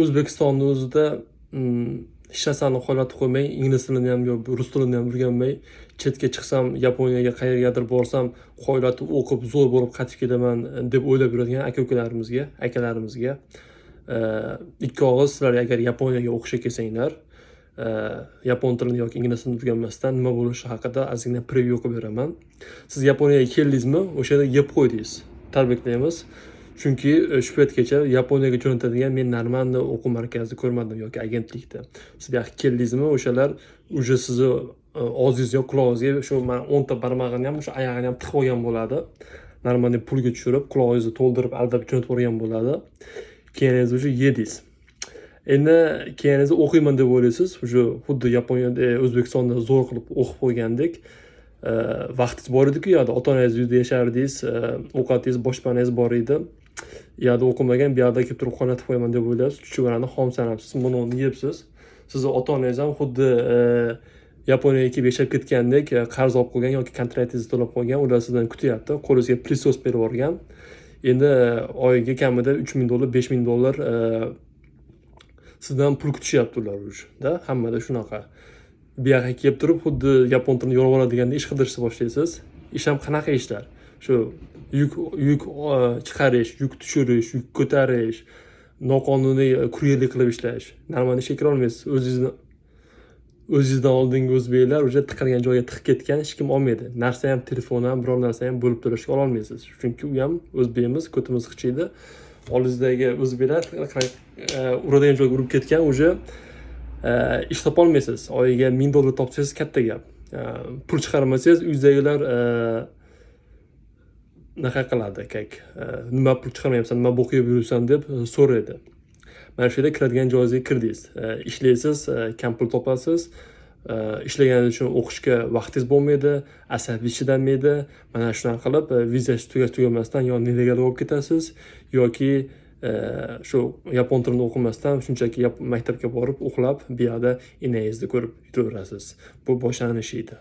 O'zbekistonning o'zida hech narsani xohlatib qo'ymay, ingliz tilini ham yo rus tilini ham o'rganmay, chetga chiqsam, Yaponiyaga qayergadir borsam, xohlatib o'qib, zo'r bo'lib qaytib kelaman deb o'ylab yuradigan aka-ukalarimizga, akalarimizga ikki og'iz sizlar agar Yaponiyaga o'qishga kelsanglar, yapon tilini yoki ingliz tilini o'rganmasdan nima bo'lishi haqida ozgina preview qilib beraman. Siz Yaponiyaga keldingizmi, o'sha yerda yeb qo'ydingiz. Tabriklaymiz. Chunki shu paytgacha Yaponiyaga jo'natadigan men normalni o'quv markazida ko'rmadim yoki agentlikda. Siz bu yoqqa keldingizmi, o'shalar uje sizni og'zingizga, qulog'ingizga shu mana 10 ta barmog'ini ham, shu oyog'ini ham tiqib olgan bo'ladi. Normalni pulga tushirib, qulog'ingizni to'ldirib, aldab jo'natib yuborgan bo'ladi. Keyin uje yedingiz. Endi keyin o'qiyman deb o'ylaysiz, uje xuddi Yaponiyada, O'zbekistonda zo'r qilib o'qib qo'ygandek. Vaqtingiz bor edi-ku, yo'da ota-onangiz uyida yashardingiz, ovqatingiz, boshpanangiz bor edi. Yo'da o'qimagan, bu yoqda kelib turib xonatib qo'yaman deb o'ylaysiz, chuchvarani xom sanabsiz, buni yeyapsiz. Sizni ota-onangiz ham xuddi Yaponiyaga kelib yashab ketgandek qarz olib qo'ygan yoki kontraktingizni to'lab qo'ygan, ular sizdan kutyapti, qo'lingizga prisos berib yuborgan. Endi oyiga kamida $3000, $5000 sizdan pul kutishyapti ular da, hammada shunaqa. Bu yoqqa kelib turib, xuddi yapon tilini yorib oladiganda ish qidirishni boshlaysiz. Ish ham qanaqa ishlar? Shu yuk chiqarish, yuk tushirish, yuk ko'tarish, noqonuniy kuryerlik qilib ishlash. Normal ishga kira olmaysiz. O'zingizdan oldingi o'zbeklar o'sha tiqilgan joyga tiqib ketgan, hech kim olmaydi. Narsa ham, telefon ham, biror narsa ham bo'lib turishga ola olmaysiz. Chunki u ham o'zbekimiz, ko'timiz qichiydi. Olingizdagi o'zbeklar uradigan joyga urib ketgan, o'sha ish topolmaysiz. Oyiga $1000 topsangiz katta gap. Pul chiqarmasangiz uyingizdagilar naqa qiladi, nima pul chiqarmayapsan, nima bo'qib yuribsan deb so'raydi. Mana shu yerda kiradigan joyingizga kirdingiz. Ishlaysiz, kam pul topasiz. Ishlaganingiz uchun o'qishga vaqtingiz bo'lmaydi, asabingiz chidamaydi. Mana shunaqa qilib vizangiz tugamasdan yo nelegal bo'lib ketasiz yoki shu yapon tilini o'qimasdan shunchaki maktabga borib uxlab, bu yoqda enangizni ko'rib yuraverasiz. Bu boshlanish edi.